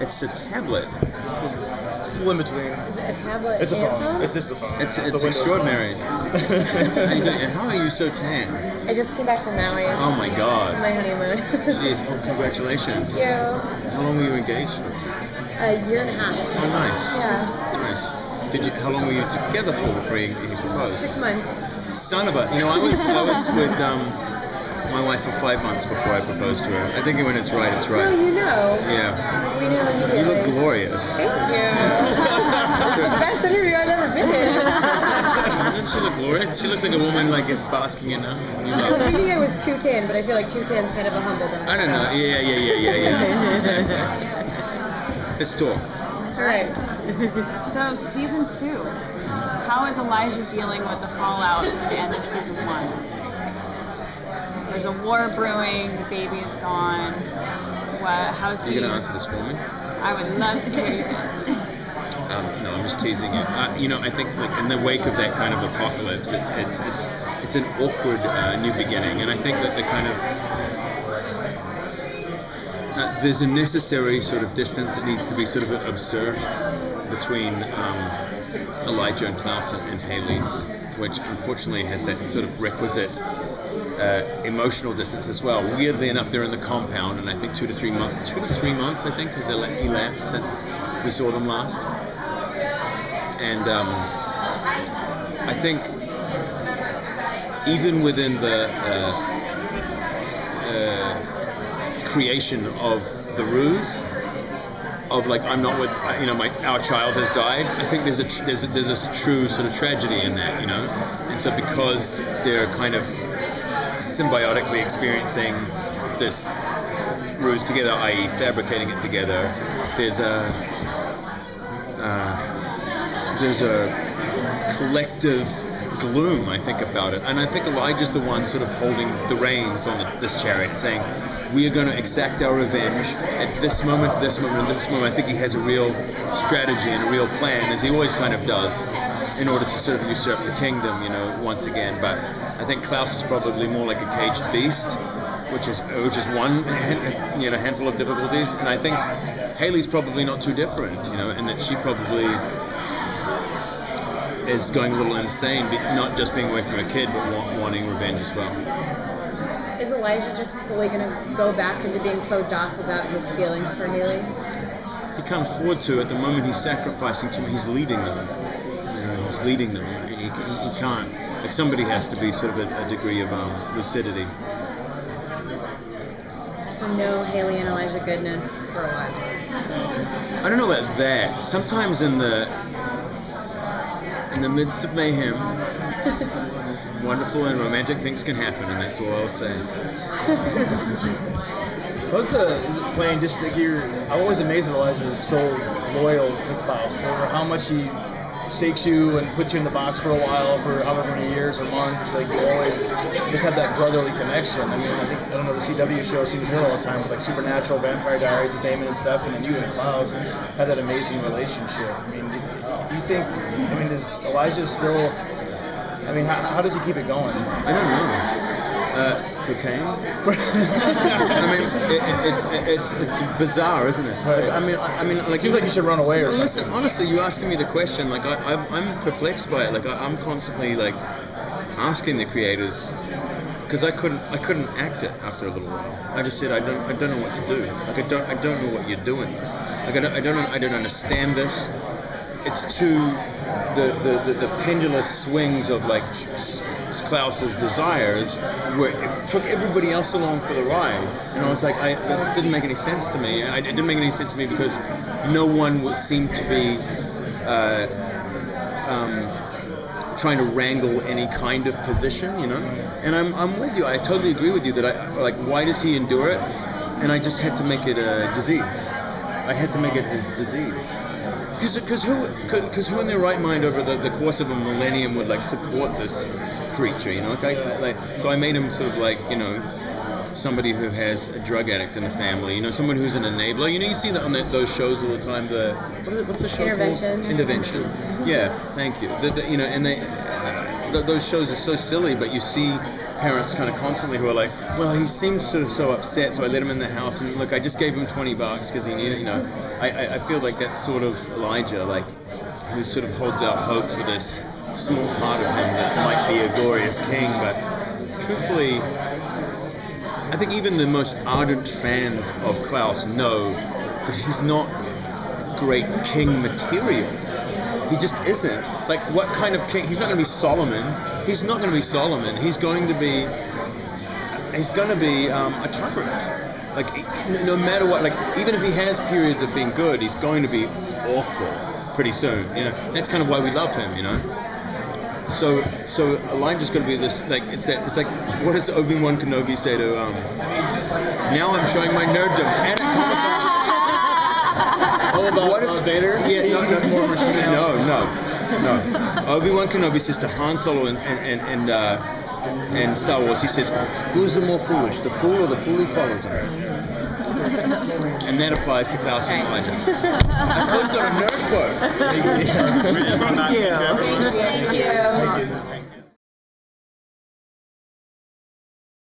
It's a tablet. It's a in between. Is it a tablet? It's a and phone. It's just a phone. It's a Windows extraordinary. phone. How you doing? And how are you so tan? I just came back from Maui. Oh my God. My honeymoon. Jeez, oh, congratulations. Thank you. How long were you engaged for? A year and a half. Oh, nice. Yeah. Nice. How long were you together for before you proposed? 6 months. Son of a, I was with my wife for 5 months before I proposed to her. I think when it's right, it's right. No, you know. Yeah. We knew immediately. You look glorious. Thank you. This is the best interview I've ever been in. Doesn't she look glorious? She looks like a woman like basking in new I was love. thinking I was 2'10", but I feel like 2'10's kind of a humble brag. I don't know. Yeah. Let's talk. All right. So, season 2. How is Elijah dealing with the fallout at the end of season 1? There's a war brewing, the baby is gone. How's Are you going to answer this for me? I would love to hear your answer. No, I'm just teasing you. I think like in the wake of that kind of apocalypse, it's an awkward new beginning, and I think that the kind of there's a necessary sort of distance that needs to be sort of observed between Elijah and Klaus and Haley, which unfortunately has that sort of requisite emotional distance as well. Weirdly enough, they're in the compound, and I think 2 to 3 months I think has elapsed since we saw them last. And I think even within the creation of the ruse of like I'm not with our child has died, I think there's a true sort of tragedy in that, and so because they're kind of symbiotically experiencing this ruse together, i.e. fabricating it together, there's a collective gloom, I think, about it. And I think Elijah's the one sort of holding the reins on this chariot, saying, we are going to exact our revenge at this moment, this moment, and this moment. I think he has a real strategy and a real plan, as he always kind of does, in order to sort of usurp the kingdom, once again. But I think Klaus is probably more like a caged beast, which is one handful of difficulties. And I think Haley's probably not too different, and that she probably is going a little insane, not just being away from her kid, but wanting revenge as well. Is Elijah just fully going to go back into being closed off about his feelings for Haley? He can't afford to. At the moment, he's sacrificing to. He's leading them. He's leading them. He can't. Like somebody has to be sort of a degree of lucidity. So no Haley and Elijah goodness for a while. I don't know about that. Sometimes in the midst of mayhem, wonderful and romantic things can happen, and that's all I'll say. What's the plan? Just like I'm always amazed that Elijah is so loyal to Klaus. Over how much he stakes you and puts you in the box for a while, for however many years or months. Like you always just have that brotherly connection. I mean, I don't know, the CW show seems to do it all the time with like Supernatural, Vampire Diaries with Damon and Steph, and then you and Klaus had that amazing relationship. I mean, do you think? I mean, does Elijah still? I mean, how does he keep it going? I don't know. Cocaine. I mean, it's bizarre, isn't it? Right. I mean, like it seems like you should run away or something. Honestly, you asking me the question, like I'm perplexed by it. Like I'm constantly like asking the creators, because I couldn't act it after a little while. I just said I don't know what to do. Like I don't know what you're doing. Like I don't understand this. It's too the pendulous swings of like Klaus's desires, where it took everybody else along for the ride, and I was like, that didn't make any sense to me. It didn't make any sense to me because no one would seem to be trying to wrangle any kind of position, And I'm with you. I totally agree with you that why does he endure it? And I just had to make it a disease. I had to make it his disease. Because who in their right mind over the course of a millennium would support this creature, so I made him sort of somebody who has a drug addict in the family, someone who's an enabler. You see that on those shows all the time. What's the show Intervention. called? Intervention. Yeah, thank you. And those shows are so silly, but you see parents kind of constantly who are like, well, he seems sort of so upset, so I let him in the house, and look, I just gave him $20 because he needed, I feel like that's sort of Elijah, like, who sort of holds out hope for this small part of him that might be a glorious king, but truthfully, I think even the most ardent fans of Klaus know that he's not great king material. He just isn't. Like, what kind of king? He's not going to be Solomon. He's not going to be Solomon. He's going to be a tyrant. Like, no matter what. Like, even if he has periods of being good, he's going to be awful pretty soon. That's kind of why we love him. So Elijah's going to be this. Like, it's like, what does Obi-Wan Kenobi say to? Now I'm showing my nerddom. And All about Vader? Yeah, He's more machine. no. Obi-Wan Kenobi says to Han Solo and Star Wars, he says, who's the more foolish, the fool or the fool who follows him? And that applies to Klaus and Elijah. I closed on a nerd quote. Thank you. Thank you. Thank you.